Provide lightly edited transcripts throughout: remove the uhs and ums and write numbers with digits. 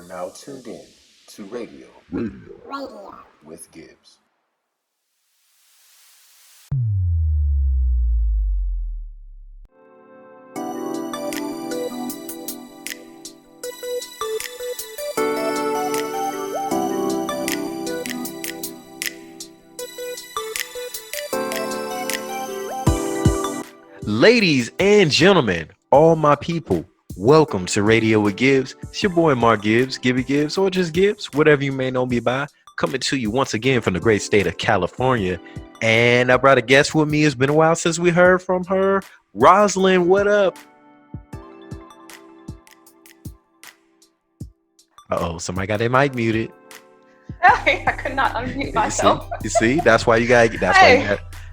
now tuned in to Radio with Gibbs. Ladies and gentlemen, all my people, welcome to Radio with Gibbs. It's your boy Mark Gibbs, Gibby Gibbs, or just Gibbs, whatever you may know me by, coming to you once again from the great state of California. And I brought a guest with me. It's been a while since we heard from her. Rosalind, what up? Uh-oh, somebody got their mic muted. I could not unmute myself. You see, that's why you got to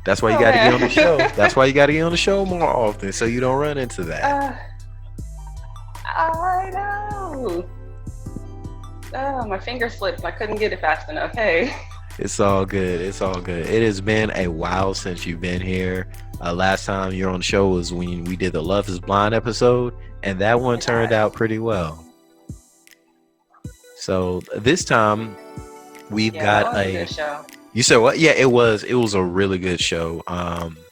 That's why you got to get on the show. That's why you got to get on the show more often, so you don't run into that. I know. Oh, my finger slipped. I couldn't get it fast enough. Hey. It's all good. It's all good. It has been a while since you've been here. Last time you were on the show was when we did the Love is Blind episode, and that one turned out pretty well. So this time we've got a good show. You said what? Yeah, it was a really good show.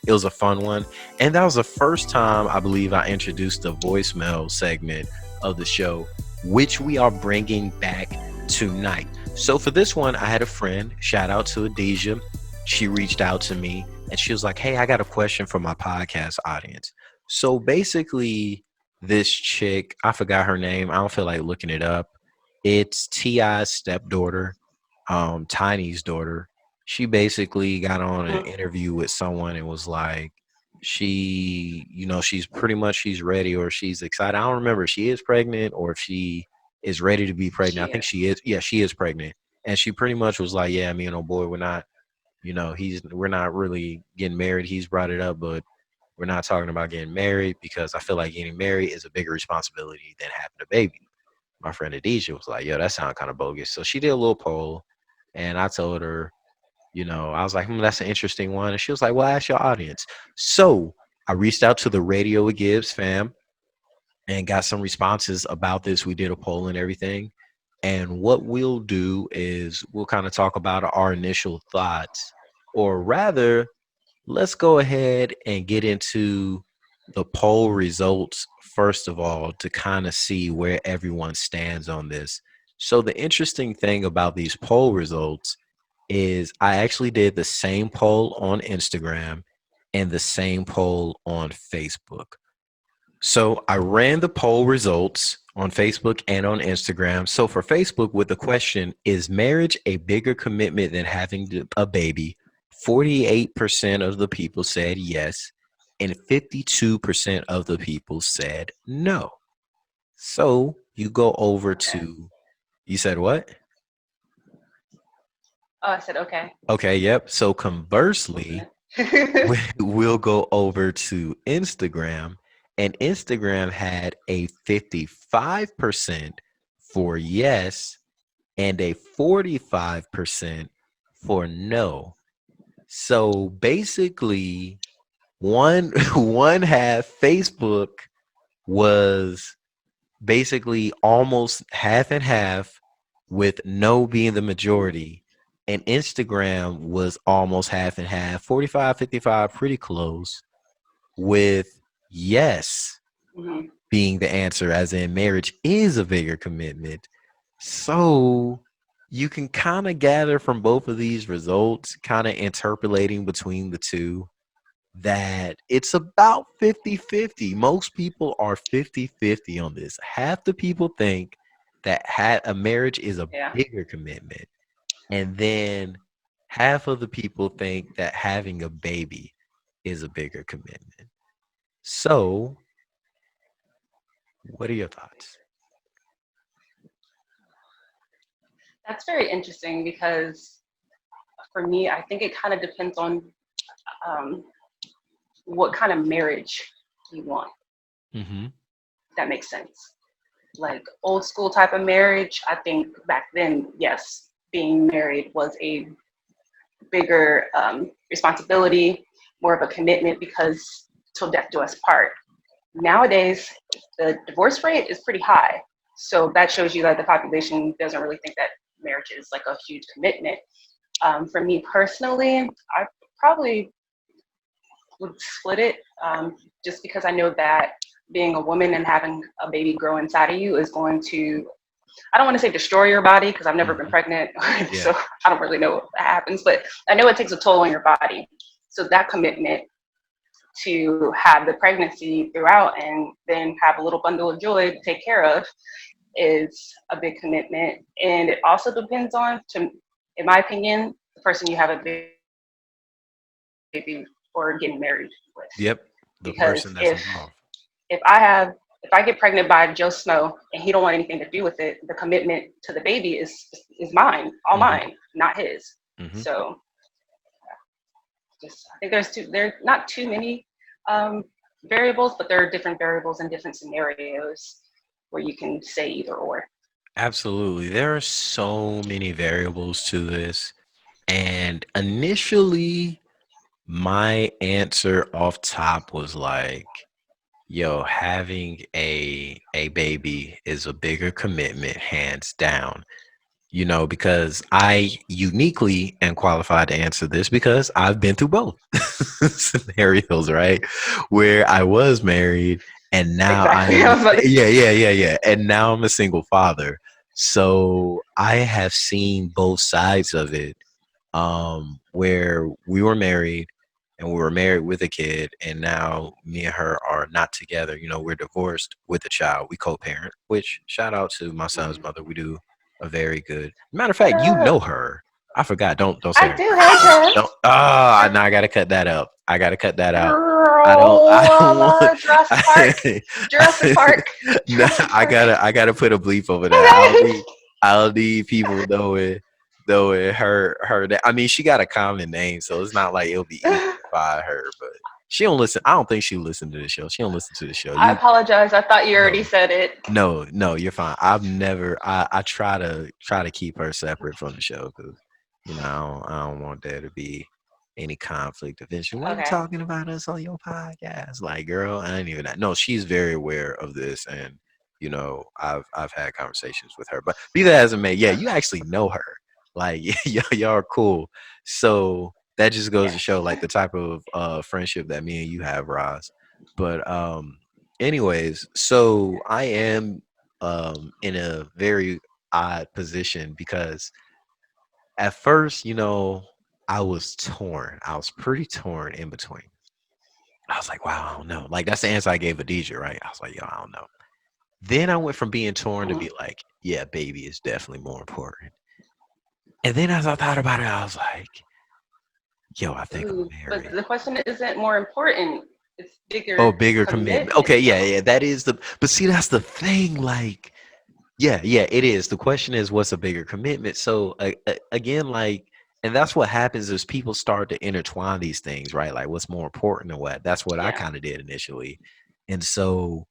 It was a fun one. And that was the first time I believe I introduced the voicemail segment of the show, which we are bringing back tonight. So for this one, I had a friend, shout out to Adesia. She reached out to me and she was like, hey, I got a question for my podcast audience. So basically this chick, I forgot her name. I don't feel like looking it up. It's T.I.'s stepdaughter, Tiny's daughter. She basically got on an interview with someone and was like, she's ready or she's excited. I don't remember if she is pregnant or if she is ready to be pregnant. I think she is. Yeah, she is pregnant. And she pretty much was like, yeah, me and old boy, we're not really getting married. He's brought it up, but we're not talking about getting married because I feel like getting married is a bigger responsibility than having a baby. My friend Adesia was like, yo, that sounds kind of bogus. So she did a little poll and I told her, I was like, that's an interesting one. And she was like, well, ask your audience. So I reached out to the Radio with Gibbs fam and got some responses about this. We did a poll and everything. And what we'll do is we'll kind of talk about our initial thoughts, or rather, let's go ahead and get into the poll results first of all to kind of see where everyone stands on this. So the interesting thing about these poll results is I actually did the same poll on Instagram and the same poll on Facebook. So I ran the poll results on Facebook and on Instagram. So for Facebook, with the question, is marriage a bigger commitment than having a baby? 48% of the people said yes, and 52% of the people said no. So you go over to, you said what? Oh, I said okay. Okay, yep. So conversely, we'll go over to Instagram, and Instagram had a 55% for yes and a 45% for no. So basically, one half Facebook was basically almost half and half, with no being the majority. And Instagram was almost half and half, 45, 55, pretty close, with yes being the answer, as in marriage is a bigger commitment. So you can kind of gather from both of these results, kind of interpolating between the two, that it's about 50-50. Most people are 50-50 on this. Half the people think that a marriage is a bigger commitment. And then half of the people think that having a baby is a bigger commitment. So, what are your thoughts? That's very interesting because for me, I think it kind of depends on what kind of marriage you want. That makes sense. Like old school type of marriage, I think back then, yes, being married was a bigger responsibility, more of a commitment, because till death do us part. Nowadays, the divorce rate is pretty high. So that shows you that the population doesn't really think that marriage is like a huge commitment. For me personally, I probably would split it, just because I know that being a woman and having a baby grow inside of you is going to, I don't want to say destroy your body because I've never been pregnant, Yeah. so I don't really know what happens, but I know it takes a toll on your body. So that commitment to have the pregnancy throughout and then have a little bundle of joy to take care of is a big commitment. And it also depends on, in my opinion, the person you have a baby or getting married with. Yep. The Because person that's involved. if I have if I get pregnant by Joe Snow and he don't want anything to do with it, the commitment to the baby is mine, all mine, not his. So just I think there's not too many variables, but there are different variables in different scenarios where you can say either or. Absolutely. There are so many variables to this. And initially, my answer off top was like, yo, having a baby is a bigger commitment, hands down. You know, because I uniquely am qualified to answer this because I've been through both scenarios, right? Where I was married and now I Exactly. am, I was like, yeah. And now I'm a single father. So I have seen both sides of it, where we were married and we were married with a kid, and now me and her are not together. You know, we're divorced with a child. We co-parent, which shout out to my son's mother. We do a very good. Matter of fact, you know her. I forgot. Don't say I her. do. Hey, Don't. Jess. Ah, now I gotta cut that out. I gotta cut that out. I don't. Girl, I don't want. Jurassic Park. Jurassic Park. Nah, Jurassic I Park. gotta. I gotta put a bleep over that. Okay. I'll need people knowing her. I mean, she got a common name, so it's not like it'll be easy to find her. But she don't listen. I don't think she listened to the show. She don't listen to the show. I apologize. I thought you already No. said it. No, you're fine. I've never. I try to keep her separate from the show because I don't want there to be any conflict of interest. Why you Okay. talking about us on your podcast? Like, girl, I ain't even that. No, she's very aware of this, and I've had conversations with her. But be that as it may, yeah, you actually know her. Like, y'all are cool. So that just goes to Yes. show like the type of friendship that me and you have, Roz. But anyways, so I am in a very odd position because at first, I was torn. I was pretty torn in between. I was like, wow, I don't know. Like that's the answer I gave Adija, right? I was like, yo, I don't know. Then I went from being torn to be like, yeah, baby is definitely more important. And then as I thought about it, I was like, yo, I think I'm But married. the question isn't more important. It's Oh, bigger bigger commitment. commitment, Okay, though. yeah, that is but see, that's the thing. Like, yeah, it is. The question is, what's a bigger commitment? So again, like, and that's what happens is people start to intertwine these things, right? Like, what's more important than what? That's what I Yeah. kind of did initially, and so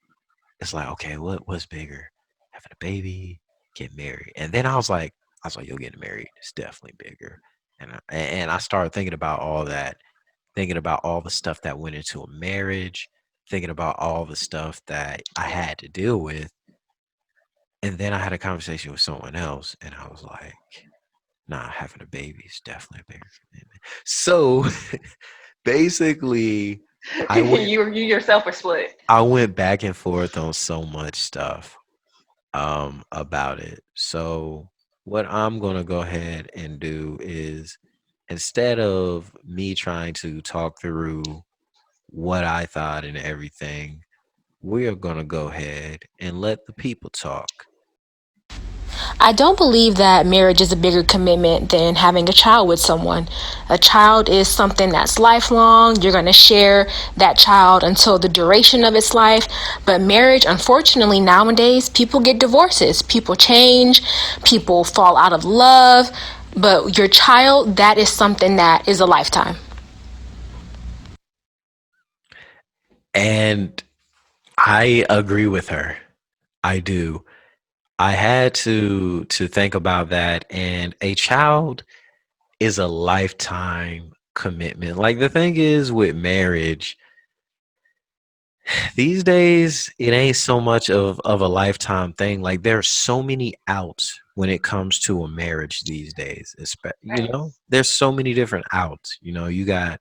it's like, okay, what's bigger? Having a baby, get married, and then I was like, you're getting married. It's definitely bigger, and I started thinking about all that, thinking about all the stuff that went into a marriage, thinking about all the stuff that I Yeah. had to deal with. And then I had a conversation with someone else, and I was like, nah, having a baby is definitely a bigger commitment. So basically, I went You yourself are split. I went back and forth on so much stuff about it. So what I'm gonna go ahead and do is, instead of me trying to talk through what I thought and everything, we are gonna go ahead and let the people talk. I don't believe that marriage is a bigger commitment than having a child with someone. A child is something that's lifelong. You're going to share that child until the duration of its life. But marriage, unfortunately, nowadays, people get divorces, people change, people fall out of love. But your child, that is something that is a lifetime. And I agree with her. I do. I had to think about that, and a child is a lifetime commitment. Like the thing is with marriage, These days, it ain't so much of a lifetime thing. Like there's so many outs when it comes to a marriage these days. Right. There's so many different outs. You got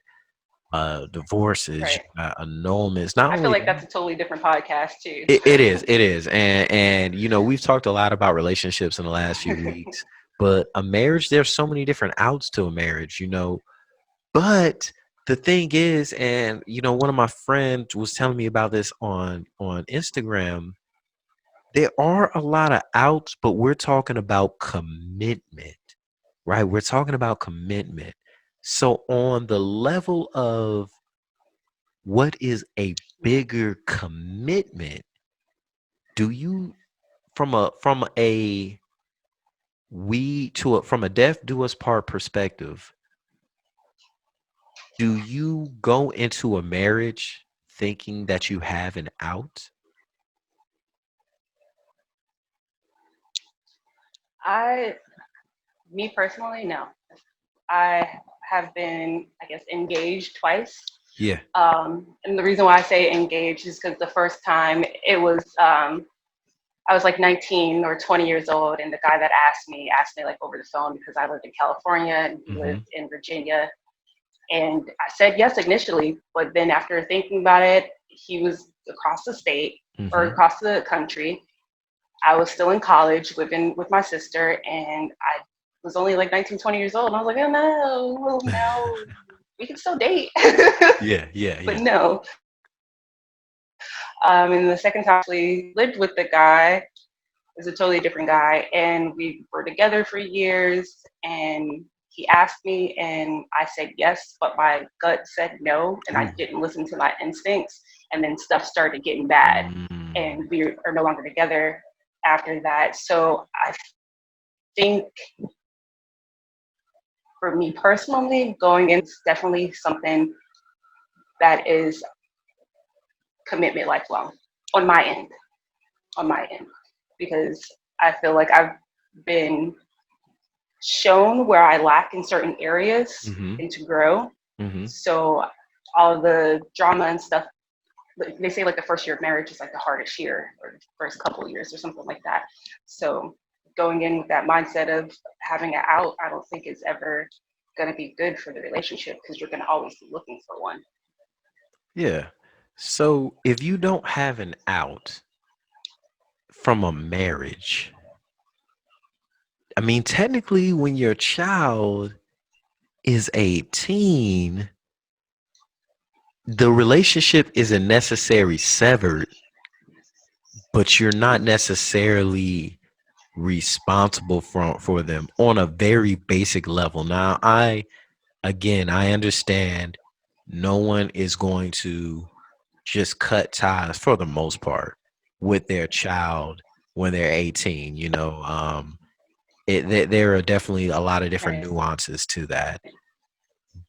divorces, you Right. got annulments. Not I feel only like that, that's a totally different podcast too. it is, and we've talked a lot about relationships in the last few weeks. But a marriage, there's so many different outs to a marriage. But the thing is, and one of my friends was telling me about this on Instagram. There are a lot of outs, but we're talking about commitment, right? We're talking about commitment. So on the level of what is a Mhm. bigger commitment, do you from a from a death do us part perspective, do you go into a marriage thinking that you have an out? I, me personally, no. I have been, I guess, engaged twice. Yeah. And the reason why I say engaged is because the first time it was, I was like 19 or 20 years old, and the guy that asked me like over the phone because I lived in California and he Mm-hmm. lived in Virginia. And I said yes initially, but then after thinking about it, he was across the state or Mm-hmm. across the country. I was still in college living with my sister, and I was only like 19, 20 years old. And I was like, oh no, no, we can still date. Yeah, yeah, But yeah. no. And the second time I actually lived with the guy, is a totally different guy, and we were together for years, and he asked me and I said yes, but my gut said no, and I Ooh. didn't listen to my instincts, and then stuff started getting bad, Mm. and we are no longer together after that. So I think for me personally, going in is definitely something that is commitment lifelong on my end, because I feel like I've been shown where I lack in certain areas Mm-hmm. and to grow. Mm-hmm. So all the drama and stuff, they say like the first year of marriage is like the hardest year or the first couple of years or something like that. So going in with that mindset of having it out, I don't think is ever going to be good for the relationship because you're going to always be looking for one. Yeah. So if you don't have an out from a marriage, I mean, technically, when your child is 18, the relationship isn't necessarily severed, but you're not necessarily responsible for them on a very basic level. Now, I understand no one is going to just cut ties for the most part with their child when they're 18. There are definitely a lot of different Right. nuances to that.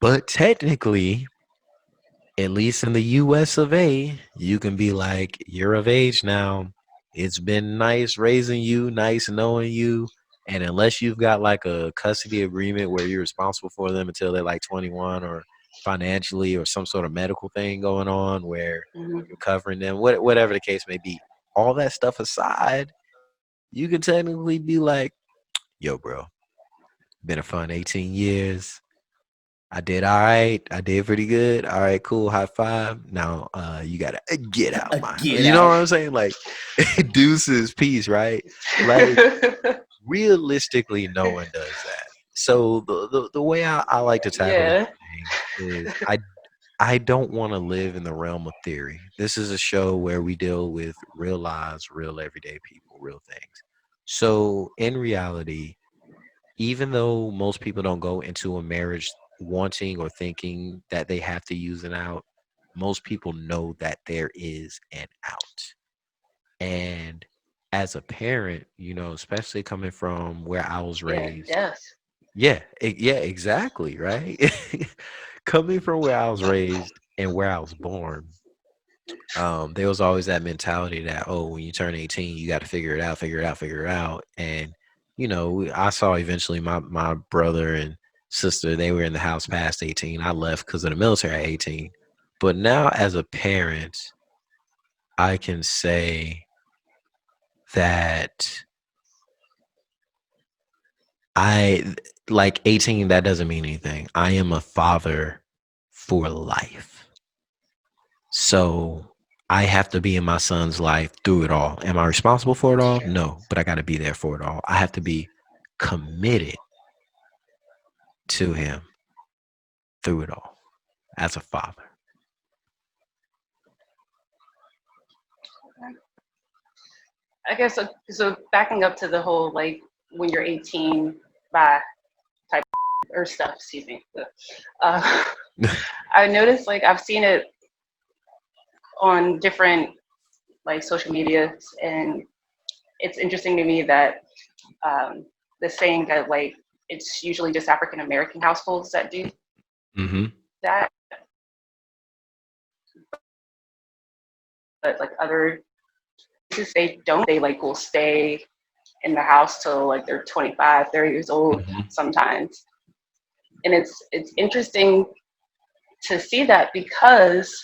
But technically, at least in the US of A, you can be like, you're of age now. It's been nice raising you, nice knowing you. And unless you've got like a custody agreement where you're responsible for them until they're like 21, or financially or some sort of medical thing going on where Mm-hmm. you're covering them, whatever the case may be, all that stuff aside, you can technically be like, yo, bro, been a fun 18 years. I did all right. I did pretty good. All right, cool. High five. Now you gotta get out my house. Get You know out. what I'm saying? Like deuces peace, right? Like realistically, no one does that. So the way I like to tackle this Yeah. thing is I don't want to live in the realm of theory. This is a show where we deal with real lives, real everyday people, real things. So in reality, even though most people don't go into a marriage wanting or thinking that they have to use an out, most people know that there is an out. And as a parent, especially coming from where I was Yeah. raised, Yes. yeah, exactly, right? Coming from where I was raised and where I was born, there was always that mentality that, oh, when you turn 18, you got to figure it out, figure it out, figure it out. And I saw eventually my brother and sister, they were in the house past 18. I left because of the military at 18. But now as a parent, I can say that like 18, that doesn't mean anything. I am a father for life. So I have to be in my son's life through it all. Am I responsible for it all? No, but I got to be there for it all. I have to be committed to him through it all as a father. I guess so. Backing up to the whole like when you're 18 by type or stuff. Excuse me. I noticed like I've seen it on different like social medias, and it's interesting to me that the saying that like it's usually just African American households that do that, but like other places they don't. They like will stay in the house till like they're 25, 30 years old sometimes, and it's interesting to see that because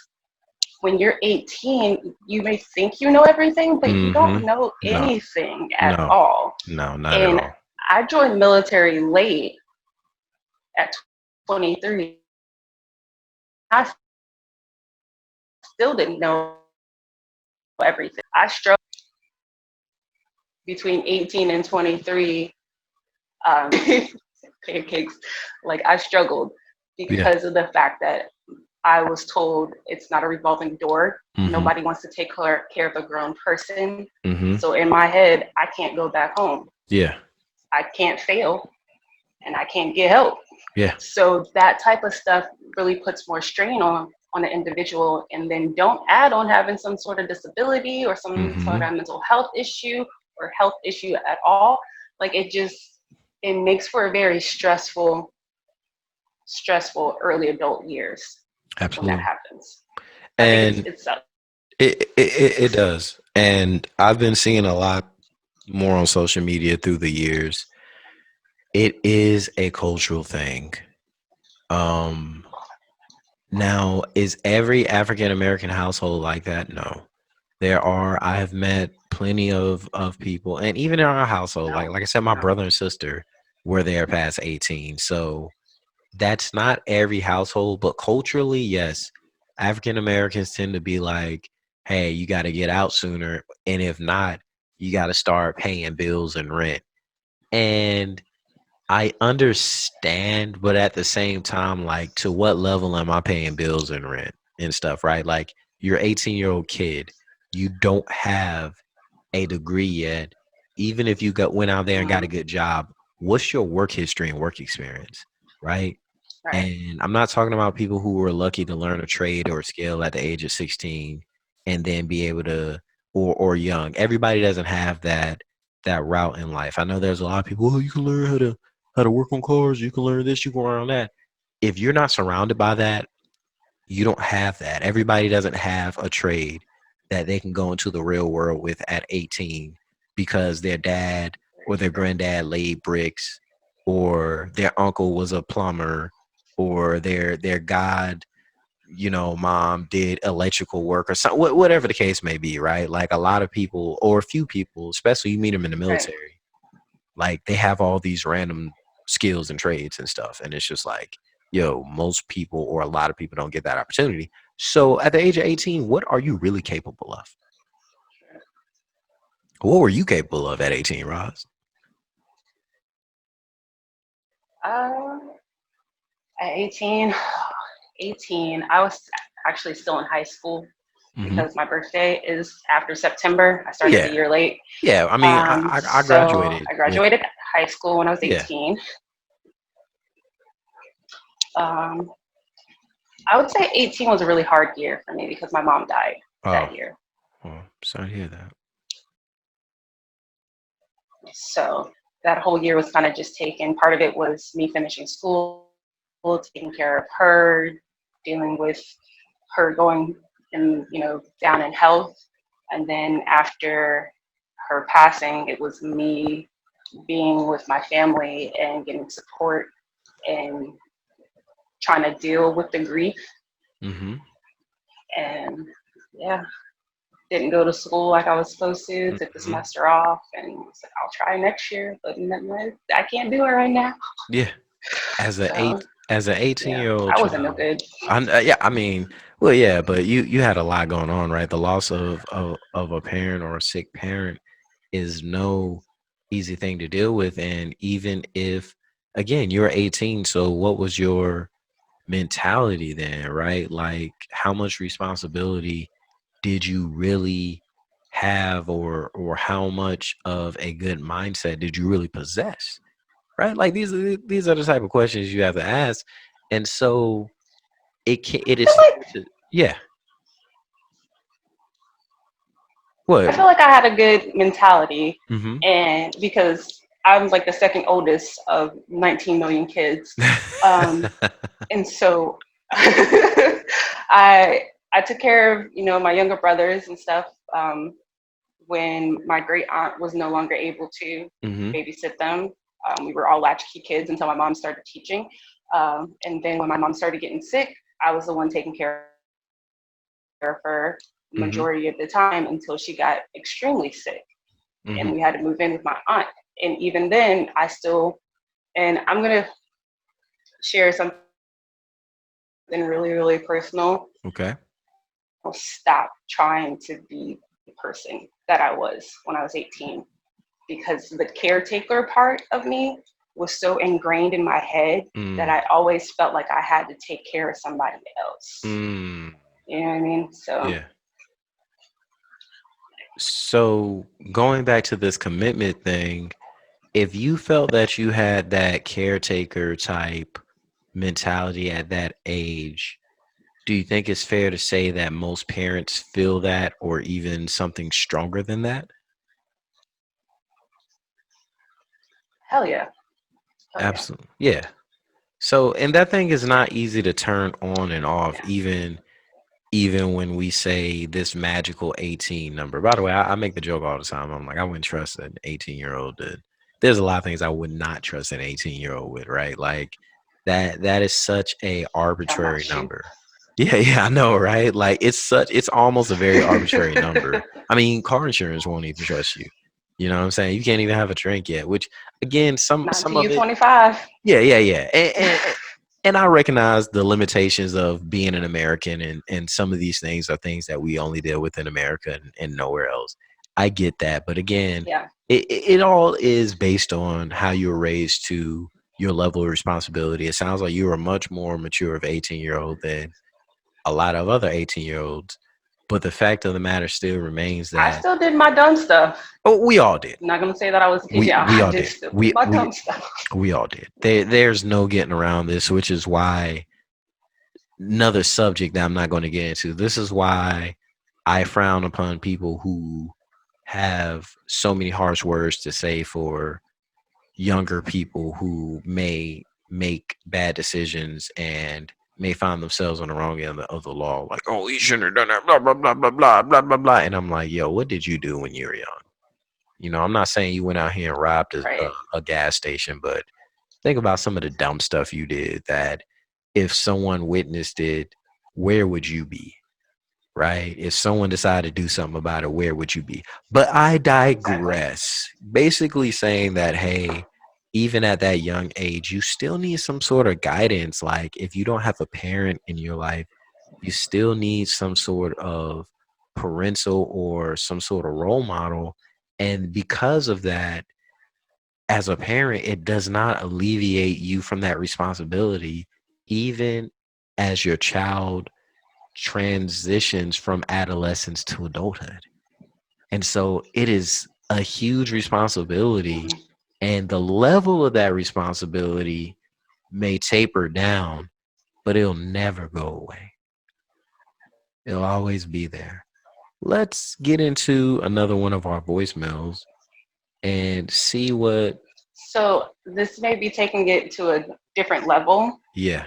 when you're 18, you may think you know everything, but you don't know anything at all. No, not and at all. I joined military late at 23. I still didn't know everything. I struggled between 18 and 23. Pancakes. Like I struggled because of the fact that I was told it's not a revolving door. Nobody wants to take care of a grown person. So in my head, I can't go back home. Yeah. I can't fail and I can't get help. Yeah. So that type of stuff really puts more strain on the individual, and then don't add on having some sort of disability or some sort of mental health issue or health issue at all. Like it makes for a very stressful early adult years. Absolutely. When that happens. And I think it sucks. It does. And I've been seeing a lot more on social media through the years. It is a cultural thing. Now, is every African American household like that? No. I have met plenty of people, and even in our household, like I said, my brother and sister were there past 18. So that's not every household, but culturally, yes. African Americans tend to be like, hey, you got to get out sooner. And if not, you got to start paying bills and rent. And I understand, but at the same time, like, to what level am I paying bills and rent and stuff, right? Like, you're 18-year-old kid. You don't have a degree yet. Even if you went out there and got a good job, what's your work history and work experience, right? And I'm not talking about people who were lucky to learn a trade or a skill at the age of 16 and then be able to, or young. Everybody doesn't have that route in life. I know there's a lot of people, oh, you can learn how to work on cars, you can learn this, you can learn that. If you're not surrounded by that, you don't have that. Everybody doesn't have a trade that they can go into the real world with at 18 because their dad or their granddad laid bricks, or their uncle was a plumber, or their mom did electrical work or something, whatever the case may be, right? Like a lot of people, or a few people, especially you meet them in the military, like they have all these random skills and trades and stuff. And it's just like, yo, most people or a lot of people don't get that opportunity. So at the age of 18, what are you really capable of? What were you capable of at 18, Roz? At 18, I was actually still in high school because my birthday is after September. I started a year late. Yeah, I mean, I graduated. So I graduated high school when I was 18. I would say 18 was a really hard year for me because my mom died that year. Oh, sorry to hear that. So that whole year was kind of just taken. Part of it was me finishing school, taking care of her, dealing with her going and down in health. And then after her passing, it was me being with my family and getting support and trying to deal with the grief. And yeah, didn't go to school like I was supposed to, took the Mhm. semester off, and was like, I'll try next year, but I can't do it right now. Yeah. As a So eight as an 18 yeah, year old I wasn't no child, good. yeah, I mean, well, yeah, but you had a lot going on, right? The loss of a parent or a sick parent is no easy thing to deal with, and even if, again, you're 18, so what was your mentality then, right? Like, how much responsibility did you really have, or how much of a good mindset did you really possess, right? Like, these are the type of questions you have to ask, and so it I feel is like yeah. I What? feel like I had a good mentality, Mm-hmm. and because I was like the second oldest of 19 million kids, um, and so I took care of my younger brothers and stuff. When my great aunt was no longer able to Mm-hmm. babysit them, we were all latchkey kids until my mom started teaching, and then when my mom started getting sick, I was the one taking care of her Mm-hmm. majority of the time until she got extremely sick, and Mm-hmm. we had to move in with my aunt. And even then, I still, and I'm gonna share something really, really personal. Okay. Stop trying to be the person that I was when I was 18, because the caretaker part of me was so ingrained in my head that Mm. I always felt like I had to take care of somebody else. Mm. You know what I mean? So Yeah. So going back to this commitment thing, if you felt that you had that caretaker type mentality at that age, do you think it's fair to say that most parents feel that, or even something stronger than that? hell yeah, hell yeah, Absolutely. Yeah. So, and that thing is not easy to turn on and off, yeah. even when we say this magical 18 number. By the way, I make the joke all the time. I'm like, I wouldn't trust an 18-year-old to, there's a lot of things I would not trust an 18-year-old with, right? Like that is such a Talking arbitrary about you. number. Yeah, yeah, I know, right? Like it's almost a very arbitrary number. I mean, car insurance won't even trust you. You know what I'm saying? You can't even have a drink yet, which again, Not some until of you're it, 25. yeah, yeah, yeah. And I recognize the limitations of being an American, and some of these things are things that we only deal with in America and nowhere else. I get that. But again, Yeah, it all is based on how you were raised to your level of responsibility. It sounds like you were much more mature of 18-year-old than a lot of other 18-year-olds. But the fact of the matter still remains I that, still did my dumb stuff. oh, we all did. I'm not gonna say that I was a kid. Yeah, We I all did did. still do my dumb stuff. We all did. There's no getting around this, which is why, another subject that I'm not going to get into. This is why I frown upon people who have so many harsh words to say for younger people who may make bad decisions and may find themselves on the wrong end of the law. Like, oh, you shouldn't have done that, blah, blah, blah, blah, blah, blah, blah, blah. And I'm like, yo, what did you do when you were young? You know, I'm not saying you went out here and robbed Right. a gas station, but think about some of the dumb stuff you did that if someone witnessed it, where would you be? Right? If someone decided to do something about it, where would you be? But I Exactly. digress. Basically saying that, hey, even at that young age, you still need some sort of guidance. Like if you don't have a parent in your life, you still need some sort of parental or some sort of role model. And because of that, as a parent, it does not alleviate you from that responsibility, even as your child transitions from adolescence to adulthood. And so it is a huge responsibility, Mhm. and the level of that responsibility may taper down, but it'll never go away. It'll always be there. Let's get into another one of our voicemails and see what, So this may be taking it to a different level, yeah.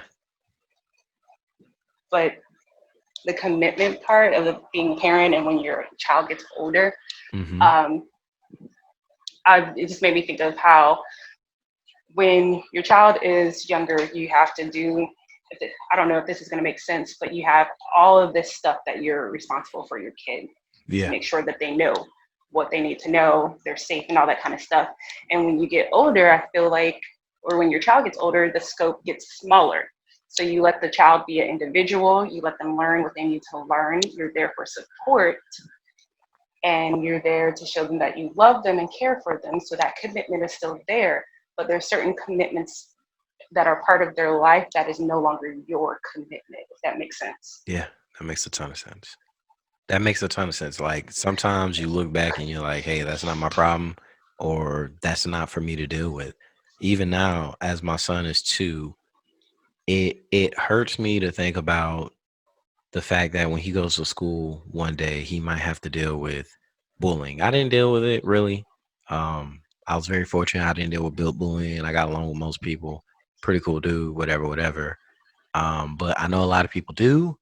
but the commitment part of being a parent and when your child gets older, Mm-hmm. um, it just made me think of how when your child is younger, you have to do, I don't know if this is going to make sense, but you have all of this stuff that you're responsible for your kid. Yeah. make sure that they know what they need to know, they're safe and all that kind of stuff. And when you get older, I feel like, or when your child gets older, the scope gets smaller. So you let the child be an individual, you let them learn what they need to learn, you're there for support, and you're there to show them that you love them and care for them. So that commitment is still there, but there's certain commitments that are part of their life that is no longer your commitment, if that makes sense. Yeah, that makes a ton of sense. That makes a ton of sense. Like sometimes you look back and you're like, hey, that's not my problem, or that's not for me to deal with. Even now, as my son is 2, it hurts me to think about the fact that when he goes to school one day, he might have to deal with bullying. I didn't deal with it really. I was very fortunate. I didn't deal with bullying. I got along with most people. Pretty cool dude, whatever. But I know a lot of people do.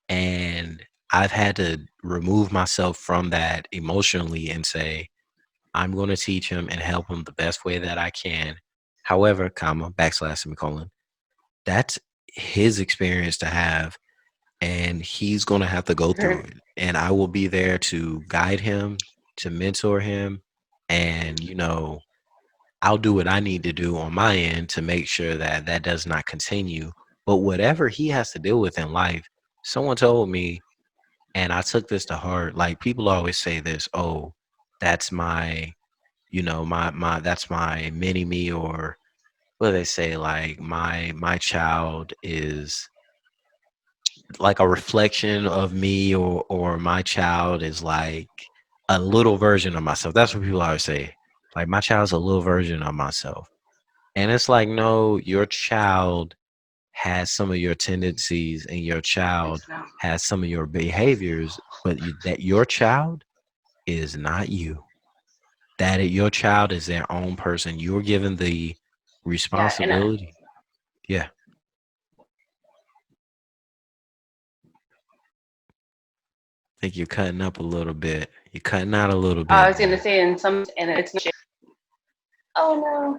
And I've had to remove myself from that emotionally and say, I'm going to teach him and help him the best way that I can. However, comma, backslash, semicolon, that's his experience to have. And he's going to have to go through it. And I will be there to guide him, to mentor him. And, I'll do what I need to do on my end to make sure that that does not continue. But whatever he has to deal with in life, someone told me, and I took this to heart. Like people always say this, oh, that's my, that's my mini me, or what do they say? Like my child is like a reflection of me, or my child is like a little version of myself. That's what people always say. Like my child's a little version of myself. And it's like, no, your child has some of your tendencies and your child has some of your behaviors, but that your child is not you. That your child is their own person. You're given the responsibility. Yeah. I think you're cutting up a little bit. You're cutting out a little bit. I was going to say and it's not. Oh no.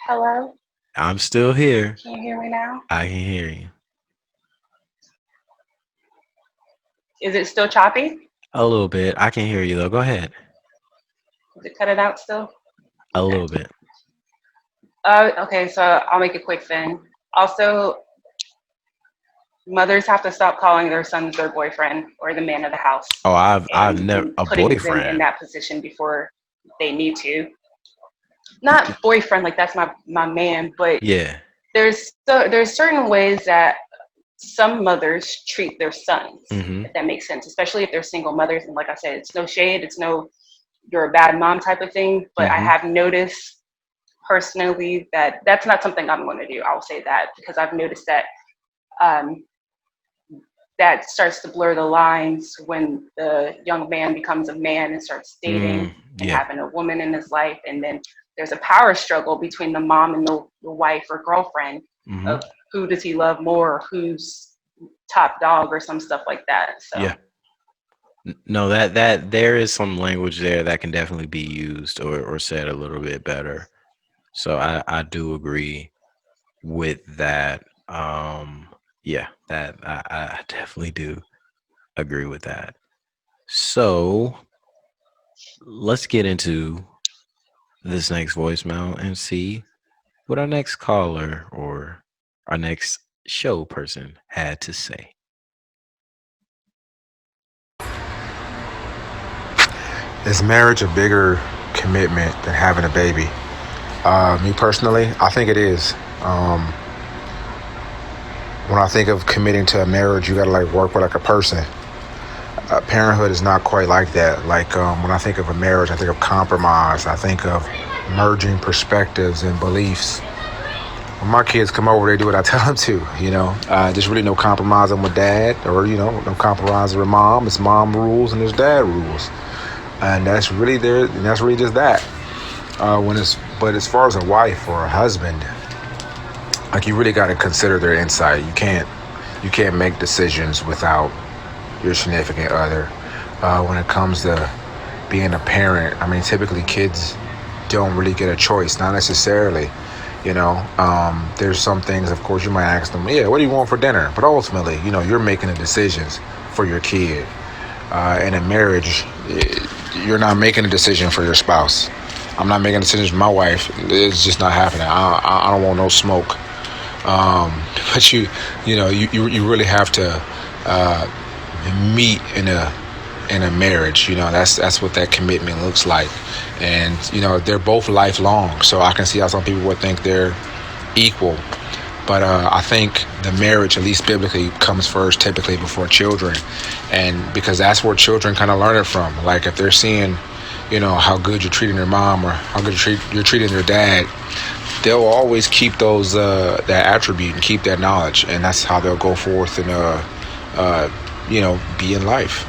Hello? I'm still here. Can you hear me now? I can hear you. Is it still choppy? A little bit. I can hear you though. Go ahead. Is it cut it out still? A little bit. Okay, so I'll make it quick then. Also, mothers have to stop calling their sons their boyfriend or the man of the house. Oh, I've never a putting boyfriend them in that position before they need to. Not boyfriend, like that's my man, but yeah. There's certain ways that some mothers treat their sons, if that makes sense, especially if they're single mothers. And like I said, it's no shade, it's no you're a bad mom type of thing. But I have noticed personally that that's not something I'm going to do. I'll say that because I've noticed that that starts to blur the lines when the young man becomes a man and starts dating and having a woman in his life. And then there's a power struggle between the mom and the wife or girlfriend of who does he love more, who's top dog or some stuff like that. So yeah. No, that there is some language there that can definitely be used or said a little bit better. So I do agree with that. Yeah, that I definitely do agree with that. So let's get into this next voicemail and see what our next caller or our next show person had to say. Is marriage a bigger commitment than having a baby? Me personally, I think it is. When I think of committing to a marriage, you gotta work with a person. Parenthood is not quite like that. When I think of a marriage, I think of compromise. I think of merging perspectives and beliefs. When my kids come over, they do what I tell them to. There's really no compromising with dad, or no compromising with mom. It's mom rules and there's dad rules, and that's really there. And that's really just that. But as far as a wife or a husband, you really got to consider their insight. You can't make decisions without your significant other. When it comes to being a parent, typically kids don't really get a choice, not necessarily. There's some things, of course, you might ask them, what do you want for dinner? But ultimately, you're making the decisions for your kid. In a marriage, you're not making a decision for your spouse. I'm not making a decision for my wife. It's just not happening. I don't want no smoke. But you really have to meet in a marriage. That's what that commitment looks like, and they're both lifelong. So I can see how some people would think they're equal, but I think the marriage, at least biblically, comes first, typically before children, and because that's where children kind of learn it from. Like if they're seeing, how good you're treating your mom or how good you're treating your dad, they'll always keep those that attribute and keep that knowledge, and that's how they'll go forth and be in life.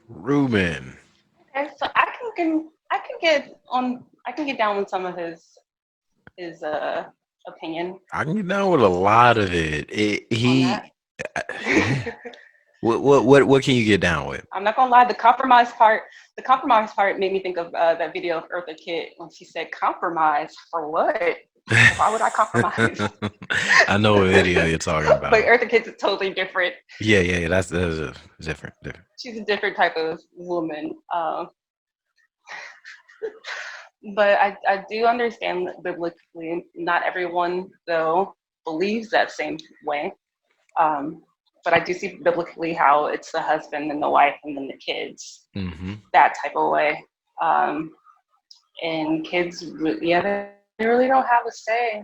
Ruben. Okay, so I can get down with some of his opinion I can get down with a lot of it. on that. What can you get down with? I'm not gonna lie, the compromise part made me think of that video of Eartha Kitt when she said, "Compromise for what? Why would I compromise?" I know what video you're talking about. But Eartha Kitt's totally different. Yeah, that's different. She's a different type of woman. But I do understand that biblically, not everyone though believes that same way. But I do see biblically how it's the husband and the wife and then the kids, that type of way. And kids, they really don't have a say,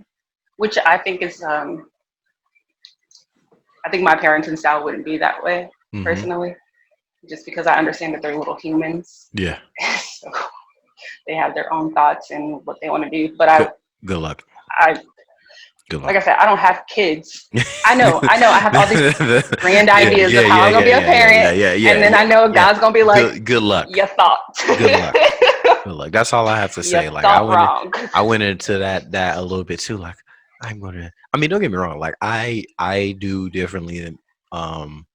which I think is, I think my parenting style wouldn't be that way personally, just because I understand that they're little humans. Yeah. So they have their own thoughts and what they want to do. But good luck. Good luck. Like I said, I don't have kids. I know. I have all these grand ideas of how I'm gonna be a parent. And then I know God's gonna be like, good luck. You thought. Good luck. Good luck. That's all I have to say. Like I went into that a little bit too. Like don't get me wrong. Like I do differently than on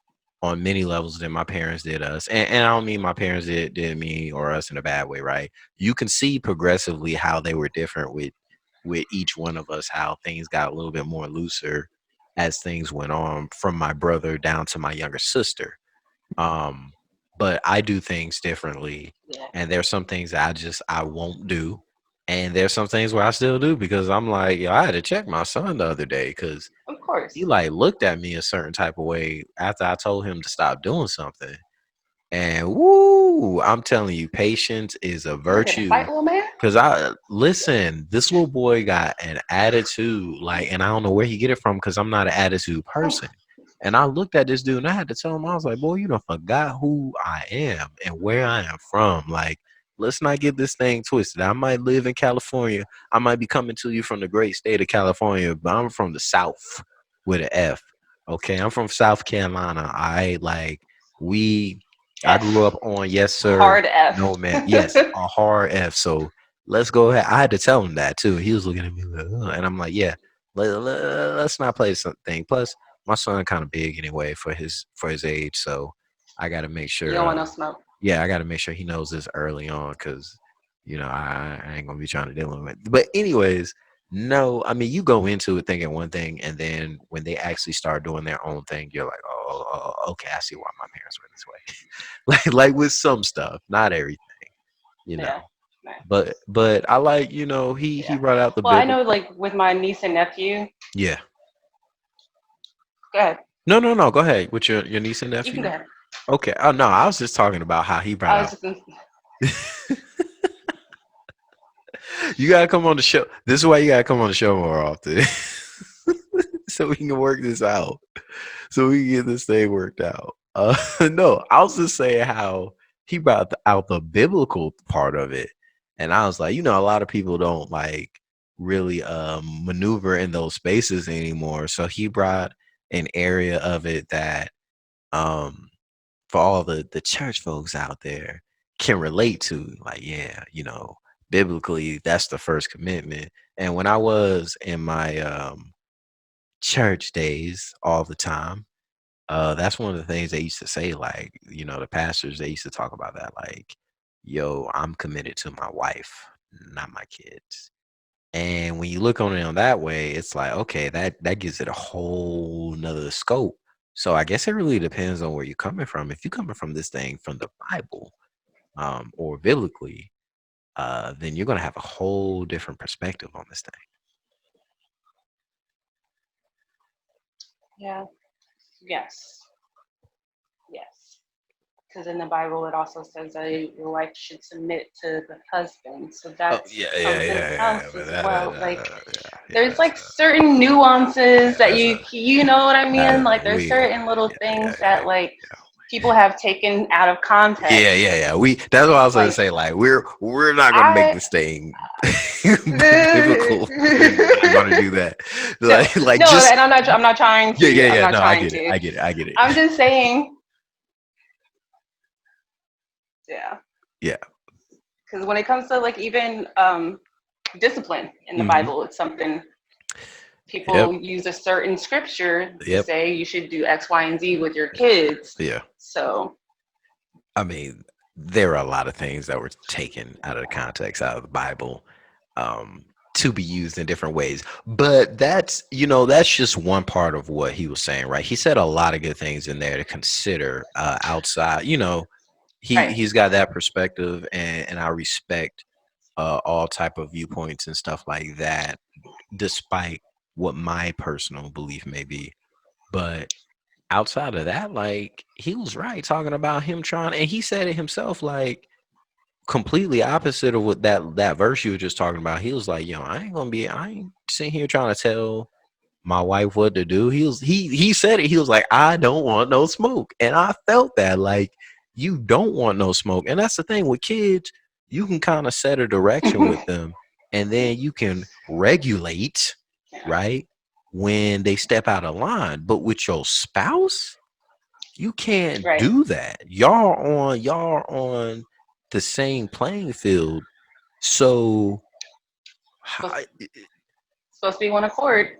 many levels than my parents did us. And I don't mean my parents did me or us in a bad way, right? You can see progressively how they were different with each one of us, how things got a little bit more looser as things went on, from my brother down to my younger sister. But I do things differently, and there's some things that I won't do, and there's some things where I still do, because I'm like, I had to check my son the other day because of course he like looked at me a certain type of way after I told him to stop doing something. And woo, I'm telling you, patience is a virtue. Because this little boy got an attitude, and I don't know where he get it from, because I'm not an attitude person. And I looked at this dude and I had to tell him, I was like, boy, you done forgot who I am and where I am from. Like, let's not get this thing twisted. I might live in California. I might be coming to you from the great state of California, but I'm from the South with an F. Okay, I'm from South Carolina. I grew up on yes sir, hard F. No man, yes, a hard F. So let's go ahead. I had to tell him that too. He was looking at me like, and I'm like, yeah, let's not play something. Plus, my son kind of big anyway for his age, so I got to make sure. You don't want no smoke. Yeah, I got to make sure he knows this early on, because I ain't gonna be trying to deal with it. But anyways, no, I mean, you go into it thinking one thing, and then when they actually start doing their own thing, you're like, oh, okay, I see why my parents were this way. like with some stuff, not everything, Yeah. But I like, he brought out the. Well, I know, like with my niece and nephew. Yeah. Go ahead. No. Go ahead with your niece and nephew. You can go ahead. Okay. Oh no, I was just talking about how he brought out. You gotta come on the show. This is why you gotta come on the show more often, so we can work this out. So we can get this thing worked out. No, I was just saying how he brought out the biblical part of it, and I was like, a lot of people don't really maneuver in those spaces anymore. So he brought an area of it that for all the church folks out there can relate to. Biblically, that's the first commitment. And when I was in my church days all the time, that's one of the things they used to say, the pastors, they used to talk about that, yo, I'm committed to my wife, not my kids. And when you look on it on that way, it's like, okay, that gives it a whole nother scope. So I guess it really depends on where you're coming from. If you're coming from this thing from the Bible, or biblically, then you're gonna have a whole different perspective on this thing. Yeah. Yes. Yes. Because in the Bible, it also says that your wife should submit to the husband. So Oh that's yeah, yeah, something yeah, yeah. else But as well. Like, yeah, there's like certain nuances that that's a you know what I mean? Like, there's we certain little things that like yeah. people have taken out of context. Yeah. That's what I was gonna Like, say. Like, we're not gonna make I. this thing biblical. We're gonna do that. No, Like no, just and I'm not trying to. I'm yeah. not No, I trying get it. to. I get it. I get it. I'm just saying, yeah. Yeah. Because when it comes to like even discipline in the Mm-hmm. Bible, it's something Yep. people use a certain scripture to Yep. say you should do X, Y, and Z with your kids. Yeah. So, I mean, there are a lot of things that were taken out of the context out of the Bible, to be used in different ways. But that's just one part of what he was saying, right? He said a lot of good things in there to consider, outside. right. He's got that perspective, and I respect all type of viewpoints and stuff like that, despite what my personal belief may be. But outside of that, like, he was right talking about him trying, and he said it himself, like, completely opposite of what that verse you were just talking about. He was like, yo, I ain't sitting here trying to tell my wife what to do. He said it. He was like, I don't want no smoke. And I felt that, like, you don't want no smoke. And that's the thing with kids, you can kind of set a direction with them, and then you can regulate, Yeah. right, when they step out of line. But with your spouse, you can't Right. do that. Y'all on the same playing field. So Supposed to be one accord.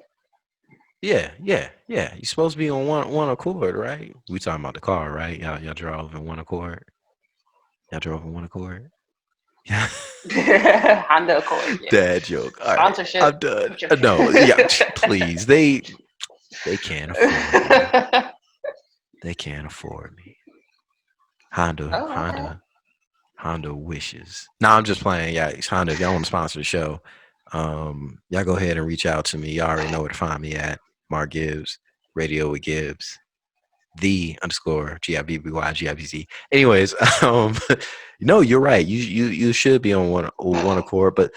yeah. You're supposed to be on one accord, right? We talking about the car, right? Y'all drove in one accord. Y'all drove in one accord. Yeah. Honda Accord. Yeah. Dad joke. All right. Sponsorship. I'm done. No, yeah, please. They can't afford me. They can't afford me. Honda wishes. No, I'm just playing. Yeah, it's Honda. If y'all want to sponsor the show, y'all go ahead and reach out to me. Y'all already know where to find me at. Mark Gibbs, Radio with Gibbs, _GIBBY GIBZ. Anyways, no, you're right. You should be on one accord, but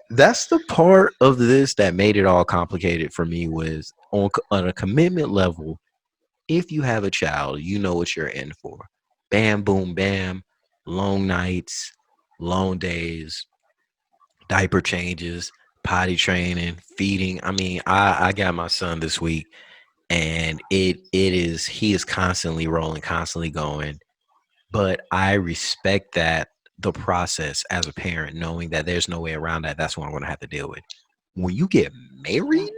that's the part of this that made it all complicated for me, was on a commitment level. If you have a child, you know what you're in for. Bam, boom, bam. Long nights, long days, diaper changes, potty training, feeding. I mean, I got my son this week, and he is constantly rolling, constantly going. But I respect that, the process as a parent, knowing that there's no way around that. That's what I'm going to have to deal with. When you get married,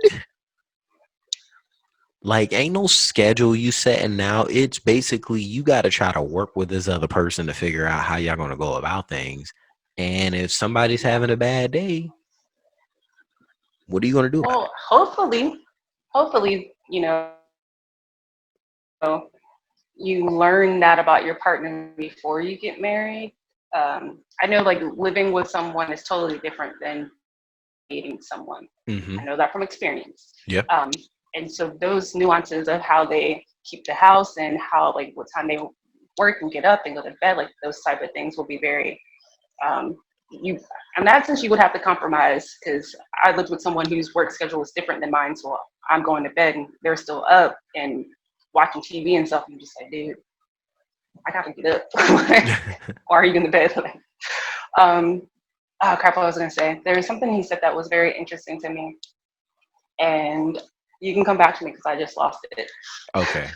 like, ain't no schedule you setting now. It's basically you got to try to work with this other person to figure out how y'all going to go about things. And if somebody's having a bad day, what are you going to do about it? Well, hopefully, you learn that about your partner before you get married. I know, like, living with someone is totally different than dating someone. Mm-hmm. I know that from experience. Yep. And so those nuances of how they keep the house and how, like, what time they work and get up and go to bed, like, those type of things will be very, in that sense, you would have to compromise, because I lived with someone whose work schedule was different than mine. So I'm going to bed and they're still up and watching TV and stuff. And I'm just like, dude, I gotta get up. Why are you in the bed? Oh crap, what I was gonna say. There was something he said that was very interesting to me, and you can come back to me because I just lost it. Okay.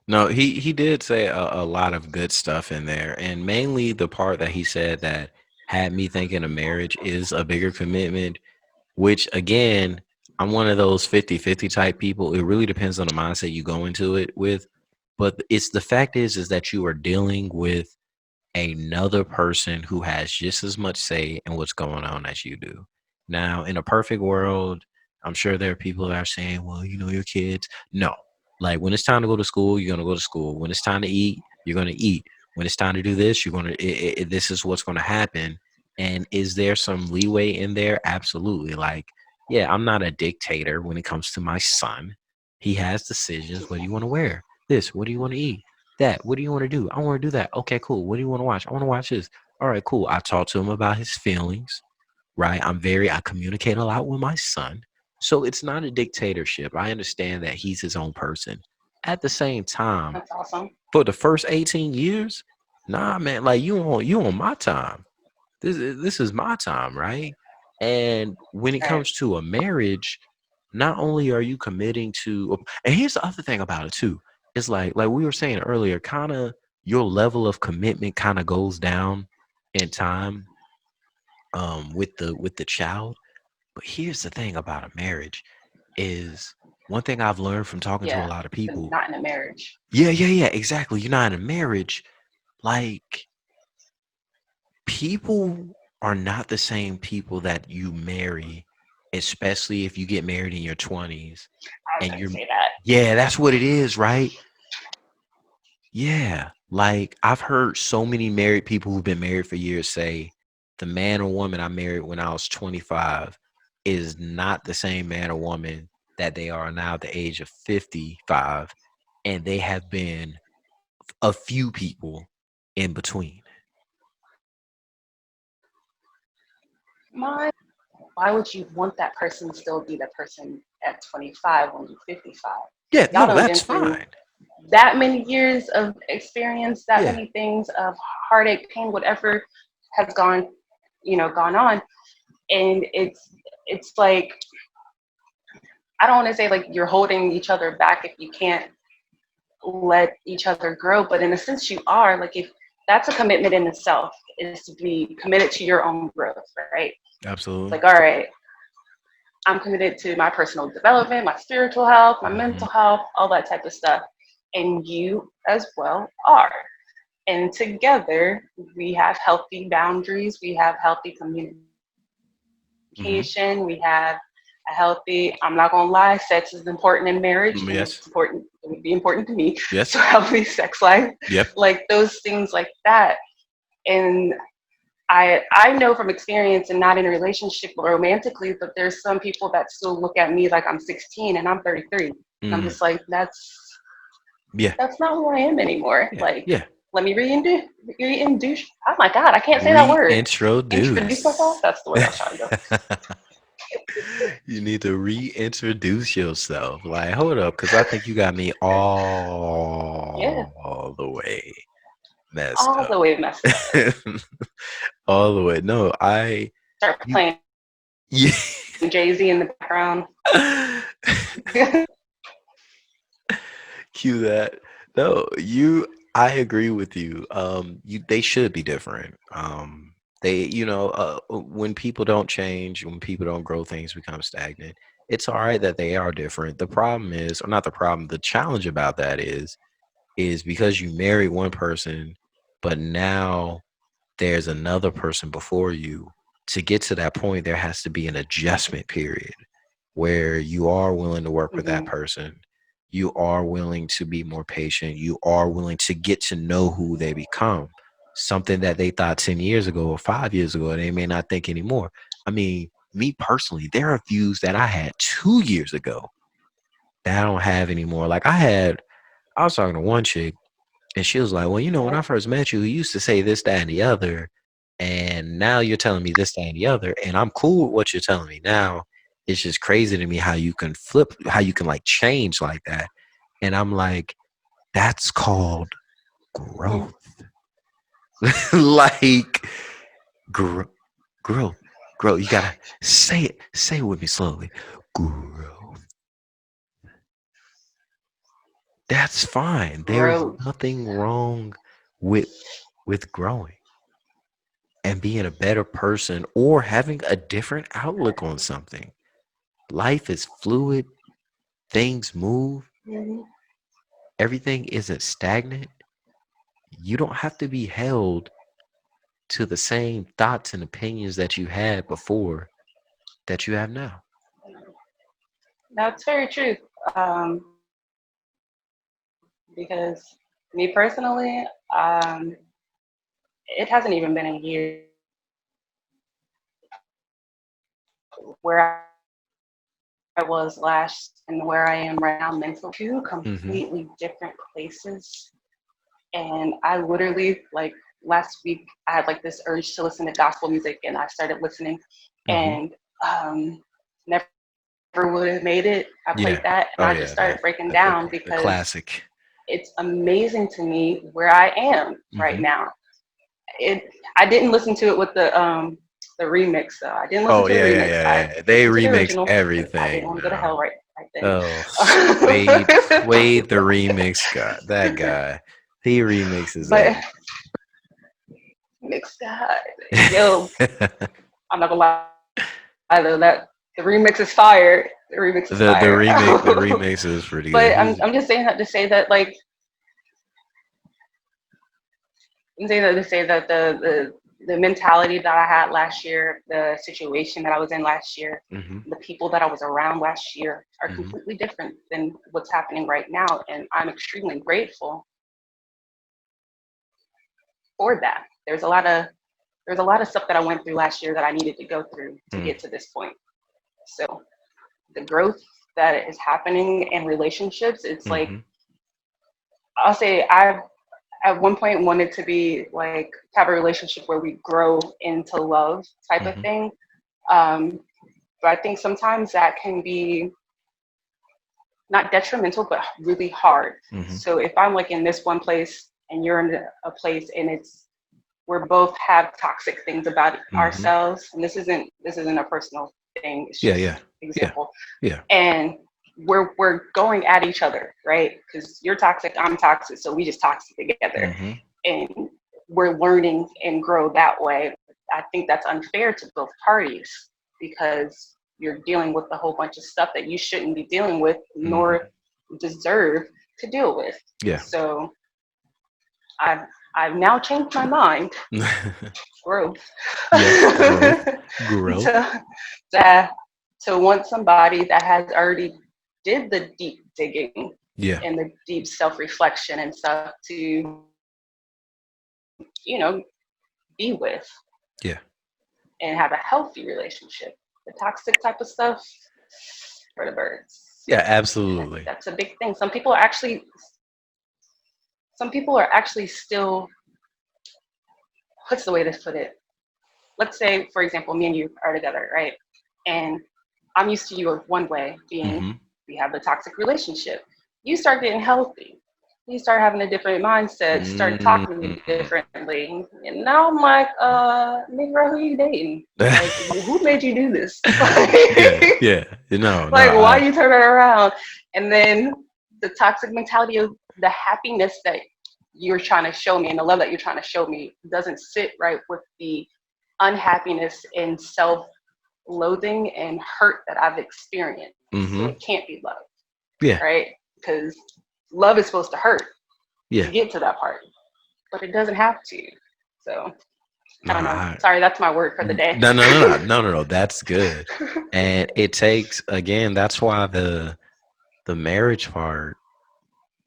No, he did say a lot of good stuff in there, and mainly the part that he said that had me thinking a marriage is a bigger commitment, which, again, I'm one of those 50-50 type people. It really depends on the mindset you go into it with. But it's the fact is that you are dealing with another person who has just as much say in what's going on as you do. Now, in a perfect world, I'm sure there are people that are saying, well, your kids. No. Like when it's time to go to school, you're going to go to school. When it's time to eat, you're going to eat. When it's time to do this, you're going to, this is what's going to happen. And is there some leeway in there? Absolutely. Like, yeah, I'm not a dictator when it comes to my son. He has decisions. What do you want to wear? This. What do you want to eat? That. What do you want to do? I want to do that. Okay, cool. What do you want to watch? I want to watch this. All right, cool. I talk to him about his feelings, right? I communicate a lot with my son. So it's not a dictatorship. I understand that he's his own person. At the same time, That's awesome. for the first 18 years, nah, man, like you on my time. This is my time, right? And when it Right. comes to a marriage, not only are you committing to, and here's the other thing about it too. It's like we were saying earlier, kind of your level of commitment kind of goes down in time with the child. But here's the thing about a marriage is one thing I've learned from talking to a Yeah. lot of But people. not in a marriage. Yeah, exactly. You're not in a marriage. Like people are not the same people that you marry, especially if you get married in your 20s I was and going to you're, say that. yeah, that's what it is, right? Yeah. Like I've heard so many married people who've been married for years say the man or woman I married when I was 25 is not the same man or woman that they are now at the age of 55. And they have been a few people in between. Why would you want that person to still be that person at 25 when you're 55? Yeah, Y'all no, done that's been through fine. that many years of experience, that Yeah, many things of heartache, pain, whatever has gone on. And it's like, I don't want to say like you're holding each other back if you can't let each other grow, but in a sense you are. Like if that's a commitment in itself, is to be committed to your own growth, right? It's absolutely. like, all right, I'm committed to my personal development, my spiritual health, my Hmm. mental health, all that type of stuff. And you as well are. And together, we have healthy boundaries, we have healthy Hmm. communication, we have a healthy, I'm not gonna lie, sex is important in marriage, and Yes. it's important, it would be important to me. Yes. So healthy sex life, Yep. like those things like that. And I know from experience and not in a relationship romantically, but there's some people that still look at me like I'm 16 and I'm 33. And I'm Mm. just like, Yeah. that's not who I am anymore. Yeah. Like, Yeah. let me reintroduce. Oh my God, I can't say that word. Introduce myself. Reintroduce. That's the word I was trying to go. You need to reintroduce yourself. Like, hold up, because I think you got me Yeah, all the way messed all up. the way messed up. All the way. No, Start you, playing yeah. Jay-Z in the background. Cue that. No, I agree with you. They should be different. When people don't change, when people don't grow, things become stagnant. It's all right that they are different. The problem is, or not the problem, the challenge about that is because you married one person, but now there's another person before you. To get to that point, there has to be an adjustment period where you are willing to work with that Hmm. person. You are willing to be more patient. You are willing to get to know who they become. Something that they thought 10 years ago or 5 years ago, they may not think anymore. I mean, me personally, there are views that I had 2 years ago that I don't have anymore. Like I was talking to one chick and she was like, well, when I first met you, you used to say this, that, and the other. And now you're telling me this, that, and the other. And I'm cool with what you're telling me now. It's just crazy to me how you can how you can like change like that. And I'm like, that's called Hmm. growth. Like, gr- growth, growth. You gotta say it with me slowly. Growth. That's fine. There's Growth. nothing wrong with growing and being a better person or having a different outlook on something. Life is fluid, things move, Hmm. everything isn't stagnant. You don't have to be held to the same thoughts and opinions that you had before that you have now. That's very true. Because me personally, it hasn't even been a year where I was last and where I am right now mentally, two completely different places. And I literally, like, last week, I had like this urge to listen to gospel music, and I started listening, and never would have made it. I played that, and I just started breaking down the because classic. it's amazing to me where I am right now. I didn't listen to it with the remix though. I didn't listen to the remix. I They listened to the remix original. I didn't everything want to go to now. hell right then. Oh, Wade, the remix guy. That guy, he remixes But everything. mix God, yo, I'm not gonna lie though, that the remix is fire. The remix is the fire. remix is pretty good. But I'm just saying that to say that, like, I'm saying that to say that the mentality that I had last year, the situation that I was in last year, the people that I was around last year are completely different than what's happening right now, and I'm extremely grateful for that. There's a lot of stuff that I went through last year that I needed to go through to get to this point. So the growth that is happening in relationships, it's like, I'll say I've at one point wanted to be like have a relationship where we grow into love type of thing. But I think sometimes that can be not detrimental, but really hard. So if I'm like in this one place and you're in a place and we're both have toxic things about ourselves, and this isn't a personal thing. It's just example. And we're going at each other, right? Because you're toxic, I'm toxic, so we just toxic together, and we're learning and grow that way. I think that's unfair to both parties because you're dealing with a whole bunch of stuff that you shouldn't be dealing with, nor deserve to deal with. So I've now changed my mind. Growth. Growth. To want somebody that has already did the deep digging and the deep self-reflection and stuff to, be with. And have a healthy relationship. The toxic type of stuff for the birds. Yeah, absolutely. That's a big thing. Some people are actually still, what's the way to put it? Let's say, for example, me and you are together, right? And I'm used to you of one way, being we have the toxic relationship. You start getting healthy. You start having a different mindset, start talking to me differently. And now I'm like, nigga, who you dating? Like, who made you do this? Why you turn it around? And then the toxic mentality of the happiness that you're trying to show me and the love that you're trying to show me doesn't sit right with the unhappiness and self-loathing and hurt that I've experienced. So it can't be love. Right? Because love is supposed to hurt to get to that part, but it doesn't have to. So I don't know. Sorry, that's my word for the day. No. That's good. And it takes, again, that's why the marriage part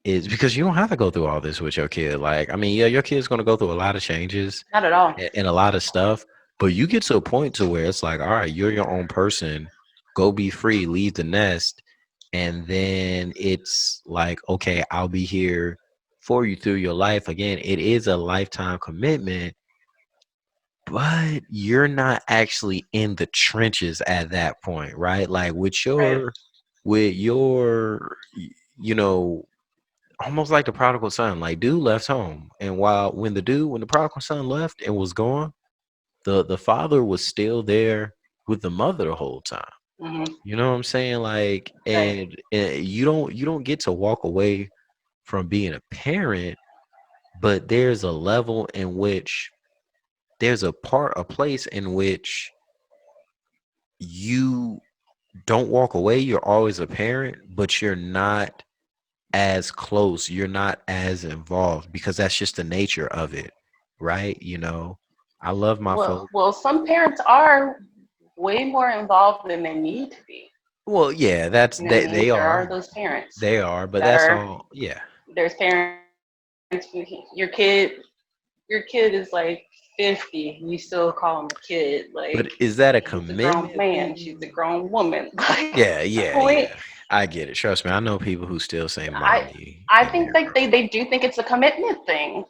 is, because you don't have to go through all this with your kid. Like, I mean, yeah, your kid's going to go through a lot of changes. Not at all. And a lot of stuff, but you get to a point to where it's like, all right, you're your own person. Go be free, leave the nest. And then it's like, okay, I'll be here for you through your life. Again, it is a lifetime commitment, but you're not actually in the trenches at that point, right? Like with your, almost like the prodigal son. Like, dude left home, and when the prodigal son left and was gone, the father was still there with the mother the whole time. You know what I'm saying? Like, and you don't get to walk away from being a parent, but there's a level in which there's a place in which you don't walk away. You're always a parent, but you're not as close. You're not as involved because that's just the nature of it, right? I love my folks. Well, some parents are way more involved than they need to be. Well, yeah, that's You know what I mean? they There are are. those parents They are, but that that's are. all. Yeah. There's parents. Your kid is like 50. You still call him a kid. Like But is that a he's a grown commitment man. She's a thing? grown woman. Like Yeah, the yeah, point. yeah. I get it. Trust me, I know people who still say I mommy I in think their like they do think it's a commitment thing.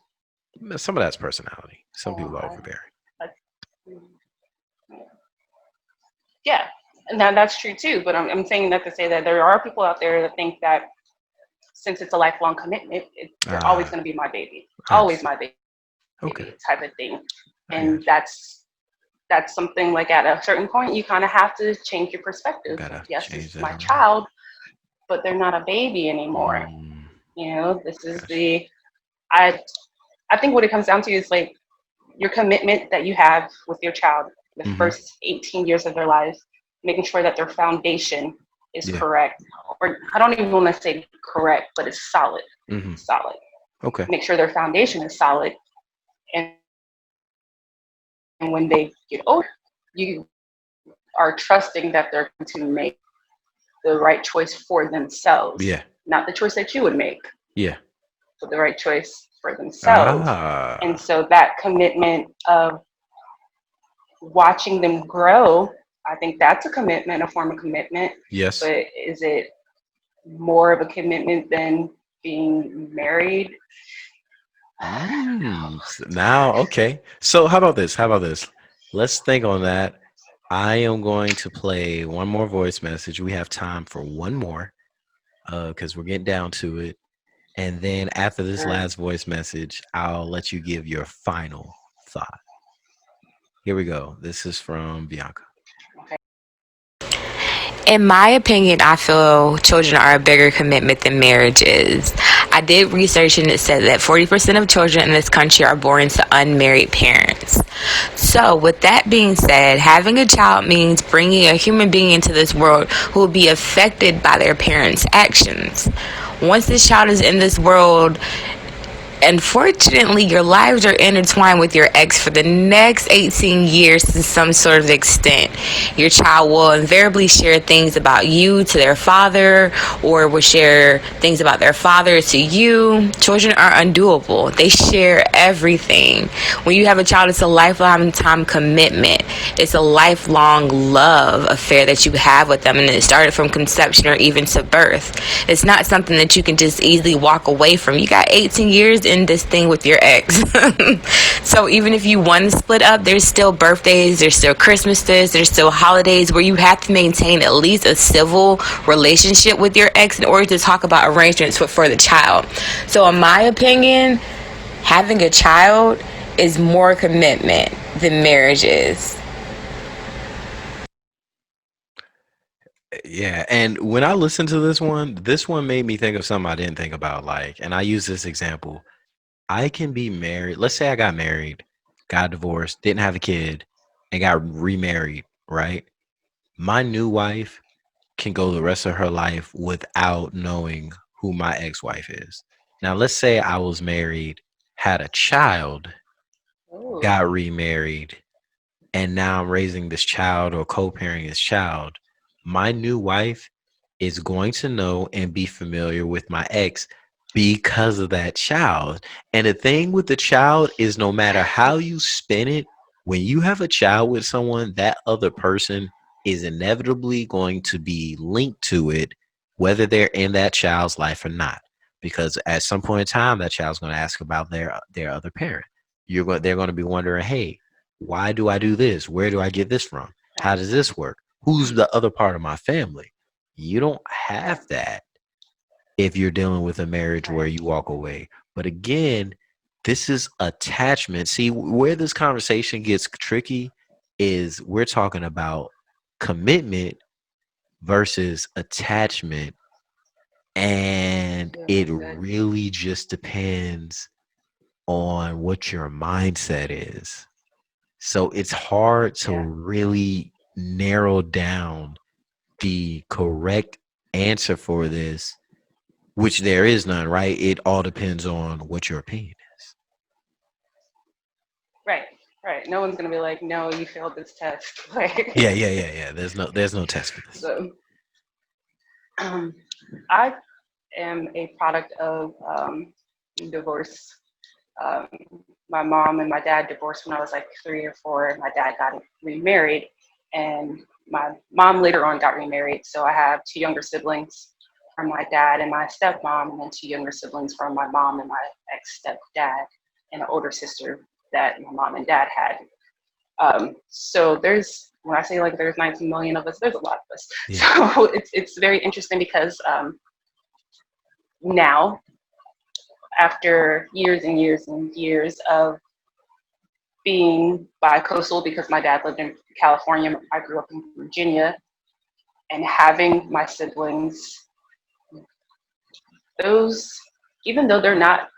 Some of that's personality. Some So people are overbearing. I, yeah, and that's true too. But I'm saying that to say that there are people out there that think that since it's a lifelong commitment, you're always going to be my baby, I always understand. my baby Okay. type of thing. I And got that's something like at a certain point you kind of have to change your you. perspective. Gotta Yes, this change is that my on that. child, but they're not a baby anymore. Mm, You know, this is gotcha. the I I think what it comes down to is like your commitment that you have with your child the first 18 years of their lives, making sure that their foundation is Yeah. correct. Or I don't even want to say correct, but it's solid. Solid. Okay. Make sure their foundation is solid. And when they get older, you are trusting that they're going to make the right choice for themselves. Yeah. Not the choice that you would make, Yeah. but the right choice for themselves. And so that commitment of watching them grow, I think that's a commitment, a form of commitment. Yes. But is it more of a commitment than being married? Now, okay. So how about this? How about this? Let's think on that. I am going to play one more voice message. We have time for one more, because we're getting down to it. And then after this last voice message, I'll let you give your final thought. Here we go. This is from Bianca. In my opinion, I feel children are a bigger commitment than marriage is. I did research and it said that 40% of children in this country are born to unmarried parents. So, with that being said, having a child means bringing a human being into this world who will be affected by their parents' actions. Once this child is in this world, unfortunately, your lives are intertwined with your ex for the next 18 years to some sort of extent. Your child will invariably share things about you to their father, or will share things about their father to you. Children are undoable. They share everything. When you have a child, it's a lifelong time commitment. It's a lifelong love affair that you have with them, and it started from conception or even to birth. It's not something that you can just easily walk away from. You got 18 years in this thing with your ex. So even if you want to split up, there's still birthdays, there's still Christmases, there's still holidays where you have to maintain at least a civil relationship with your ex in order to talk about arrangements for the child. So in my opinion, having a child is more commitment than marriage is. Yeah, and when I listened to this one made me think of something I didn't think about. Like, and I use this example. I can be married. Let's say I got married, got divorced, didn't have a kid, and got remarried, right? My new wife can go the rest of her life without knowing who my ex-wife is. Now, let's say I was married, had a child, got remarried, and now I'm raising this child or co-parenting this child. My new wife is going to know and be familiar with my ex because of that child. And the thing with the child is no matter how you spin it, when you have a child with someone, that other person is inevitably going to be linked to it, whether they're in that child's life or not. Because at some point in time, that child's going to ask about their other parent. They're going to be wondering, hey, why do I do this? Where do I get this from? How does this work? Who's the other part of my family? You don't have that if you're dealing with a marriage where you walk away. But again, this is attachment. See, where this conversation gets tricky is we're talking about commitment versus attachment. And it really just depends on what your mindset is. So it's hard to really narrow down the correct answer for this, which there is none, right? It all depends on what your opinion is. Right. Right. No one's gonna be like, no, you failed this test. Like, Yeah. There's no test for this. so, I am a product of divorce. Um, my mom and my dad divorced when I was like 3 or 4. My dad got remarried, and my mom later on got remarried. So I have 2 younger siblings from my dad and my stepmom, and then 2 younger siblings from my mom and my ex-stepdad, and an older sister that my mom and dad had. So when I say like there's 19 million of us, there's a lot of us. Yeah. So it's very interesting because now, after years and years and years of being bi-coastal, because my dad lived in California, I grew up in Virginia, and having my siblings, those, even though they're not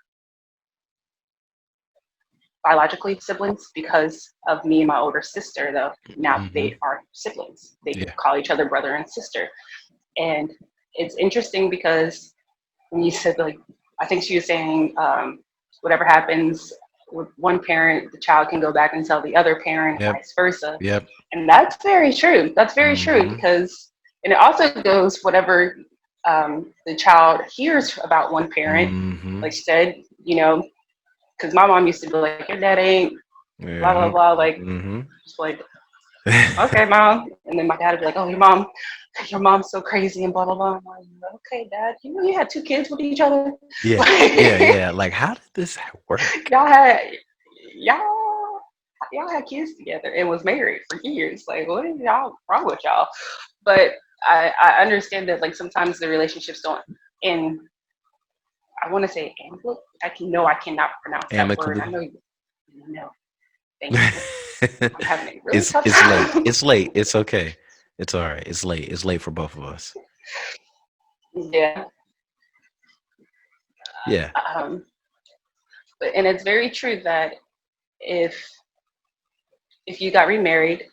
biologically siblings because of me and my older sister, though, now they are siblings. They call each other brother and sister. And it's interesting because when you said, like, I think she was saying, whatever happens with one parent, the child can go back and tell the other parent, and vice versa. Yep. And that's very true. That's very true because, and it also goes whatever the child hears about one parent, like she said, because my mom used to be like, your dad ain't, blah, blah, blah, like, just like, okay, mom. And then my dad would be like, oh, your mom's so crazy and blah, blah, blah. I'm like, okay, Dad, you had 2 kids with each other? Yeah, yeah. Like, how did this work? Y'all had kids together and was married for years. Like, what is y'all wrong with y'all? But I understand that, like, sometimes the relationships don't end. I want to say I cannot pronounce that word. I know you know. Thank you. I'm having a really tough time. It's late. It's okay. It's all right. It's late. It's late for both of us. Yeah. Yeah. And it's very true that if you got remarried,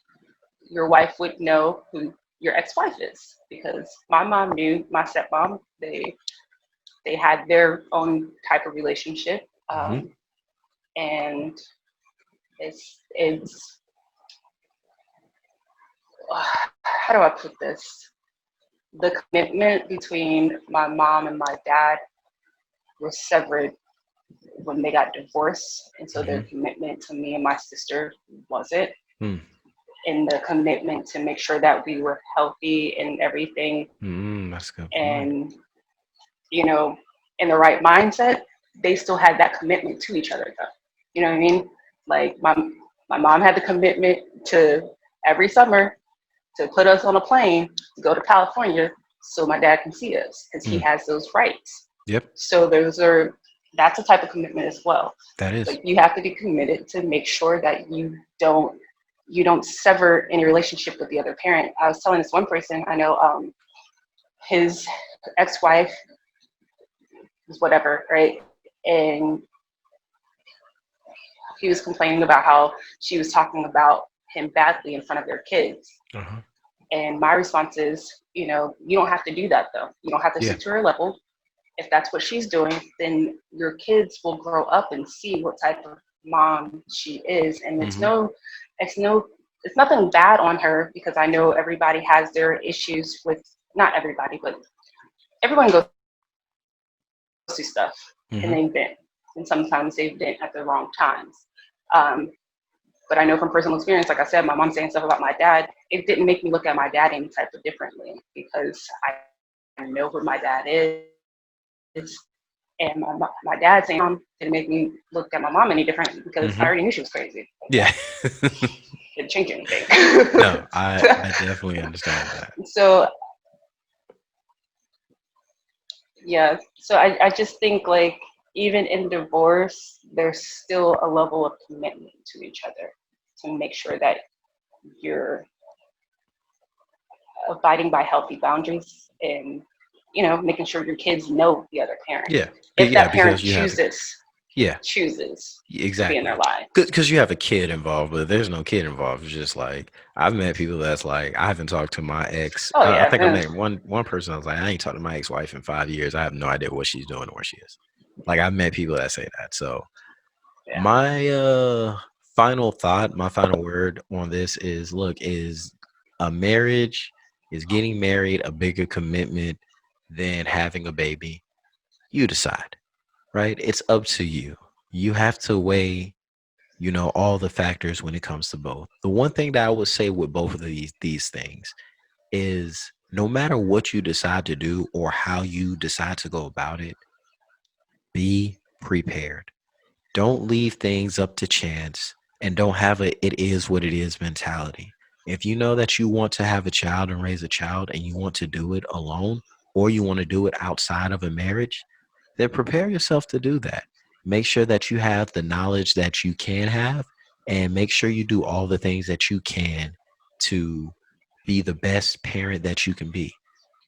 your wife would know who your ex-wife is, because my mom knew my stepmom. They had their own type of relationship, and it's how do I put this? The commitment between my mom and my dad was severed when they got divorced, and so their commitment to me and my sister wasn't. And the commitment to make sure that we were healthy and everything, that's good. And in the right mindset, they still had that commitment to each other, though. You know what I mean? Like, my mom had the commitment to every summer to put us on a plane to go to California so my dad can see us, because he has those rights. Yep. So that's a type of commitment as well. That is. Like, you have to be committed to make sure that you don't sever any relationship with the other parent. I was telling this one person I know, his ex-wife was whatever, right? And he was complaining about how she was talking about him badly in front of their kids. And my response is, you don't have to do that, though. You don't have to sit to her level. If that's what she's doing, then your kids will grow up and see what type of mom she is. And it's nothing bad on her, because I know everybody has their issues with, not everybody, but everyone goes through stuff, and they've been, and sometimes they've been at the wrong times. But I know from personal experience, like I said, my mom saying stuff about my dad, it didn't make me look at my dad any type of differently, because I know who my dad is. And my dad saying mom didn't make me look at my mom any different, because I already knew she was crazy. Yeah. It didn't change anything. No, I definitely understand that. So, yeah. So I just think, like, even in divorce, there's still a level of commitment to each other to make sure that you're abiding by healthy boundaries, and making sure your kids know the other parent. Yeah. If that parent chooses to be in their life. Because you have a kid involved, but there's no kid involved. It's just like, I've met people that's like, I haven't talked to my ex. I think I met one person. I was like, I ain't talked to my ex-wife in 5 years. I have no idea what she's doing or where she is. Like, I've met people that say that. So my final thought, my final word on this is look, is a marriage, is getting married a bigger commitment than having a baby? You decide, right? It's up to you. You have to weigh, all the factors when it comes to both. The one thing that I would say with both of these things is no matter what you decide to do or how you decide to go about it, be prepared. Don't leave things up to chance, and don't have a it is what it is mentality. If you know that you want to have a child and raise a child and you want to do it alone, or you want to do it outside of a marriage, then prepare yourself to do that. Make sure that you have the knowledge that you can have, and make sure you do all the things that you can to be the best parent that you can be.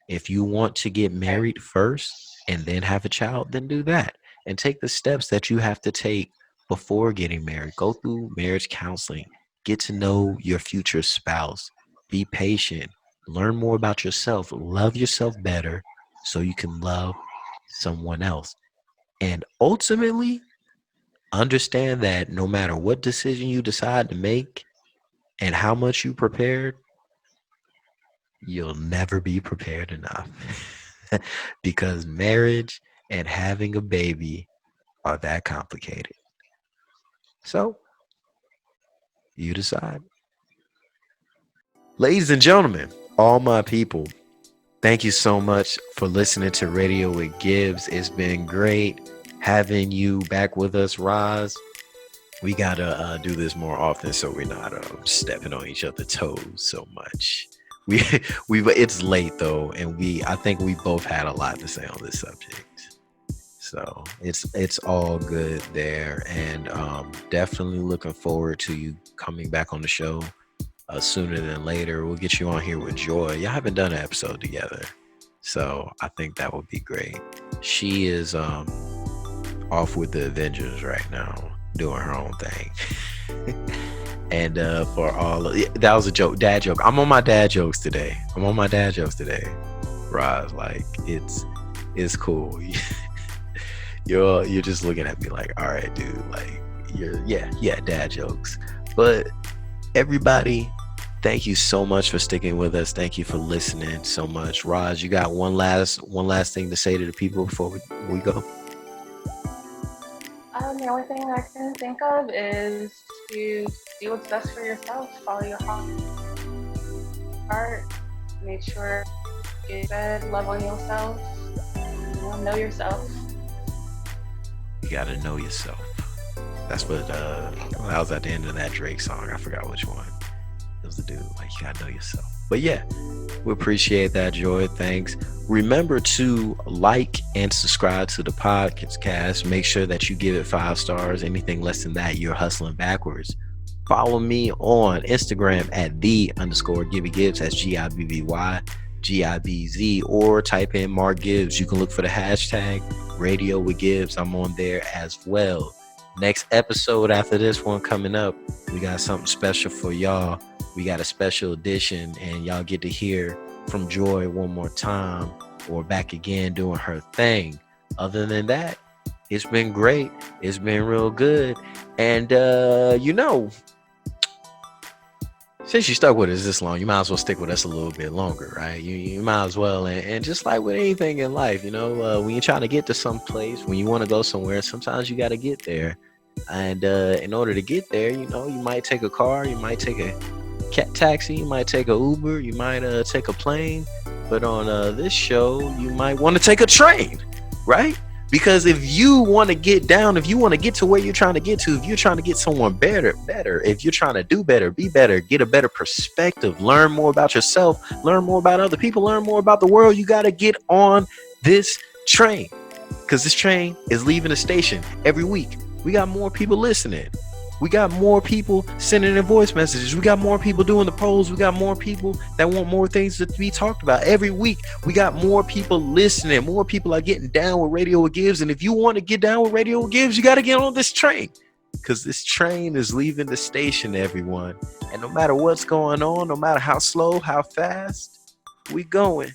If you want to get married first and then have a child, then do that and take the steps that you have to take before getting married. Go through marriage counseling, get to know your future spouse, be patient, learn more about yourself, love yourself better so you can love someone else. And ultimately, understand that no matter what decision you decide to make and how much you prepared, you'll never be prepared enough. Because marriage and having a baby are that complicated. So you decide. Ladies and gentlemen, all my people, thank you so much for listening to Radio with Gibbs. It's been great having you back with us, Roz. We gotta do this more often so we're not stepping on each other's toes so much. We it's late though, and I think we both had a lot to say on this subject. So it's all good there, and definitely looking forward to you coming back on the show sooner than later. We'll get you on here with Joy. Y'all haven't done an episode together, so I think that would be great. She is off with the Avengers right now, doing her own thing. And for all that was a joke, dad joke. I'm on my dad jokes today. Roz, like it's cool. You're just looking at me like, all right, dude, like yeah, dad jokes. But everybody, thank you so much for sticking with us. Thank you for listening so much. Roz, you got one last thing to say to the people before we go? The only thing I can think of is to do what's best for yourself. Follow your heart. Make sure you get good. Love on yourself. Know yourself. You gotta know yourself. That's what that was at the end of that Drake song. I forgot which one. It was the dude, like, you gotta know yourself. But yeah, we appreciate that, Joy. Thanks. Remember to like and subscribe to the podcast. Make sure that you give it 5 stars. Anything less than that, you're hustling backwards. Follow me on Instagram at _Gibby Gibbs. That's GIBBY or type in Mark Gibbs. You can look for the hashtag Radio with Gibbs. I'm on there as well. Next episode after this one coming up, we got something special for y'all. We got a special edition, and y'all get to hear from Joy one more time, or back again doing her thing. Other than that, it's been great. It's been real good. And since you stuck with us this long, you might as well stick with us a little bit longer, right? You might as well. And just like with anything in life, when you're trying to get to some place, when you want to go somewhere, sometimes you got to get there. And in order to get there, you might take a car, you might take a taxi, you might take a Uber, you might take a plane. But on this show, you might want to take a train, right? Because if you want to get down, if you want to get to where you're trying to get to, if you're trying to get someone better, if you're trying to do better, be better, get a better perspective, learn more about yourself, learn more about other people, learn more about the world, you got to get on this train. Because this train is leaving the station every week. We got more people listening. We got more people sending in voice messages. We got more people doing the polls. We got more people that want more things to be talked about every week. We got more people listening. More people are getting down with Radio with Gibbs. And if you want to get down with Radio with Gibbs, you got to get on this train, because this train is leaving the station, everyone. And no matter what's going on, no matter how slow, how fast, we going.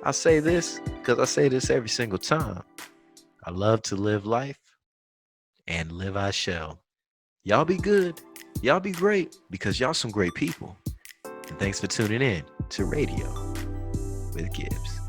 I say this because I say this every single time. I love to live life, and live I shall. Y'all be good. Y'all be great because y'all some great people. And thanks for tuning in to Radio with Gibs.